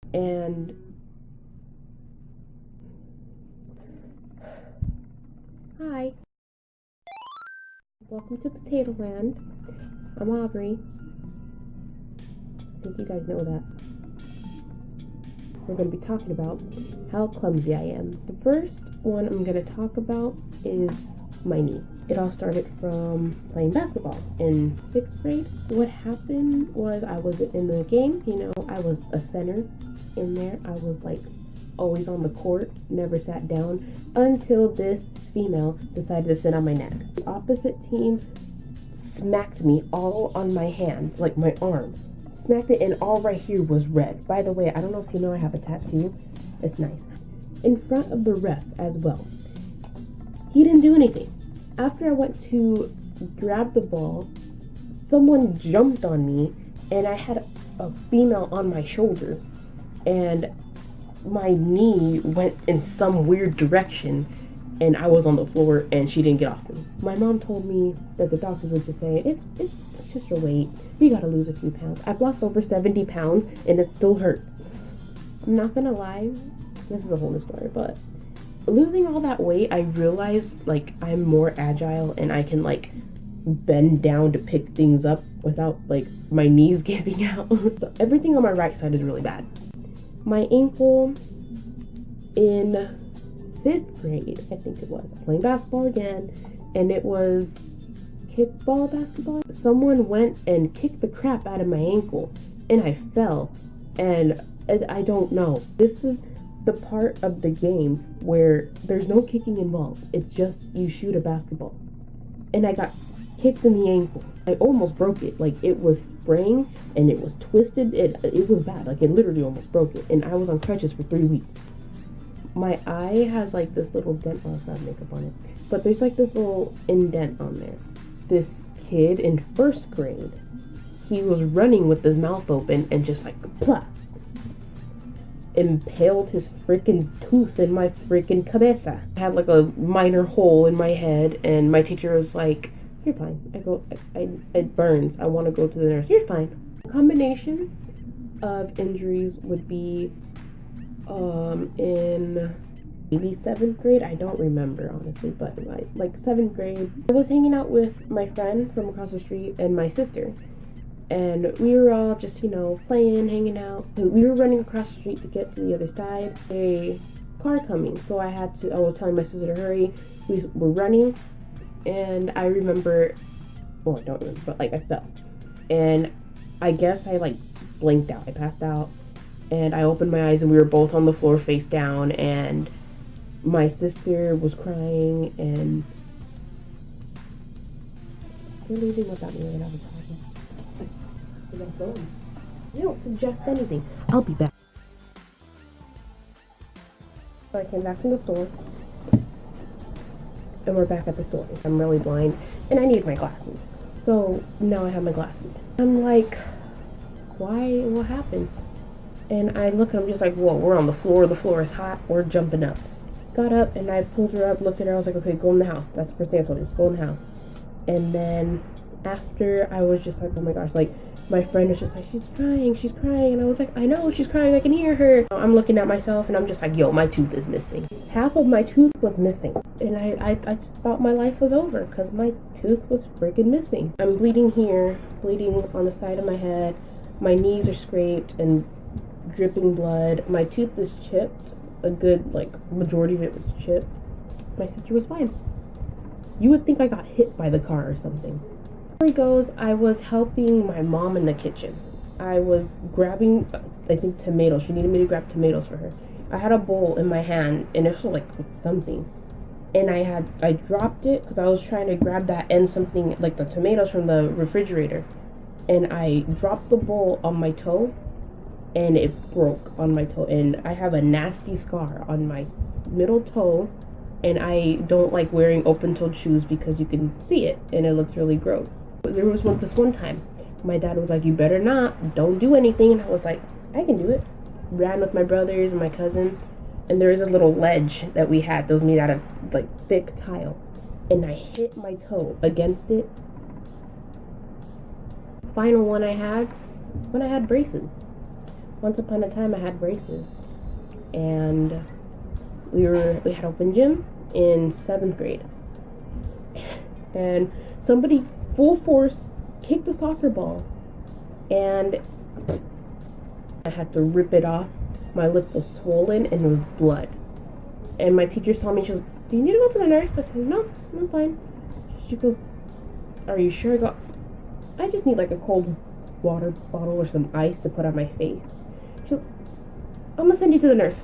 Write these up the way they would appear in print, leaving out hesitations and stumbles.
And hi, welcome to Potato Land. I'm Aubrey. I think you guys know that. We're going to be talking about how clumsy I am. The first one I'm going to talk about is my knee. It all started from playing basketball in 6th grade. What happened was I was in the game, I was a center in there. I was like always on the court, never sat down until this female decided to sit on my neck. The opposite team smacked me all on my hand, like my arm. Smacked it, and all right here was red. By the way, I don't know if you know I have a tattoo. It's nice. In front of the ref as well. He didn't do anything. After I went to grab the ball, someone jumped on me, and I had a female on my shoulder, and my knee went in some weird direction, and I was on the floor, and she didn't get off me. My mom told me that the doctors were just saying, it's just your weight. You gotta lose a few pounds. I've lost over 70 pounds, and it still hurts. I'm not gonna lie, this is a whole new story, but losing all that weight, I realized, like, I'm more agile, and I can, like, bend down to pick things up without, like, my knees giving out. So everything on my right side is really bad. My ankle in 5th grade, I think it was, playing basketball again, and it was kickball basketball. Someone went and kicked the crap out of my ankle, and I fell, and I don't know. This is the part of the game where there's no kicking involved. It's just you shoot a basketball. And I got kicked in the ankle. I almost broke it. Like, it was spraying and it was twisted. It was bad. Like, it literally almost broke it. And I was on crutches for 3 weeks. My eye has like this little dent. Oh, I have makeup on it. But there's like this little indent on there. This kid in 1st grade, he was running with his mouth open and just like, plah, impaled his freaking tooth in my freaking cabeza. I had like a minor hole in my head, and my teacher was like, you're fine. It burns. I want to go to the nurse. You're fine. A combination of injuries would be in maybe 7th grade. I don't remember, honestly, but like 7th grade, I was hanging out with my friend from across the street and my sister. And we were all just, playing, hanging out. And we were running across the street to get to the other side. A car coming. So I was telling my sister to hurry. We were running. And I remember, well, I don't remember, but like I fell. And I guess I like blinked out. I passed out. And I opened my eyes, and we were both on the floor face down. And my sister was crying. And if you're leaving without me, we're gonna have a problem. You don't suggest anything. I'll be back. So I came back from the store, and we're back at the store. I'm really blind, and I need my glasses. So now I have my glasses. I'm like, why? What happened? And I look, and I'm just like, whoa, we're on the floor. The floor is hot. We're jumping up. Got up, and I pulled her up, looked at her. I was like, okay, go in the house. That's the first thing I told her. Just go in the house. And then after, I was just like, oh my gosh, like, my friend was just like, she's crying, and I was like, I know, she's crying, I can hear her. I'm looking at myself, and I'm just like, yo, my tooth is missing. Half of my tooth was missing, and I just thought my life was over, because my tooth was freaking missing. I'm bleeding here, bleeding on the side of my head, my knees are scraped, and dripping blood. My tooth is chipped, a good, like, majority of it was chipped. My sister was fine. You would think I got hit by the car or something. Story goes, I was helping my mom in the kitchen. I was grabbing, I think, tomatoes. She needed me to grab tomatoes for her. I had a bowl in my hand, and it was like with something. And I dropped it because I was trying to grab that and something, like the tomatoes from the refrigerator. And I dropped the bowl on my toe, and it broke on my toe. And I have a nasty scar on my middle toe. And I don't like wearing open-toed shoes because you can see it, and it looks really gross. But there was this one time, my dad was like, you better not, don't do anything. And I was like, I can do it. Ran with my brothers and my cousin, and there was this little ledge that we had that was made out of like thick tile. And I hit my toe against it. Final one I had when I had braces. once upon a time I had braces, and we had open gym in 7th grade, and somebody full force kicked a soccer ball, and I had to rip it off. My lip was swollen and there was blood. And my teacher saw me. She goes, "Do you need to go to the nurse?" I said, "No, I'm fine." She goes, "Are you sure?" I just need like a cold water bottle or some ice to put on my face. She goes, "I'm gonna send you to the nurse."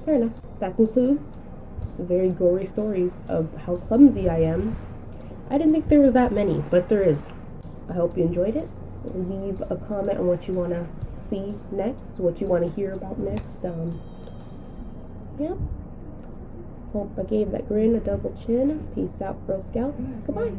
Fair enough. That concludes the very gory stories of how clumsy I am. I didn't think there was that many, but there is. I hope you enjoyed it. Leave a comment on what you want to see next, what you want to hear about next. Yeah. Hope I gave that grin a double chin. Peace out, Girl Scouts. Goodbye.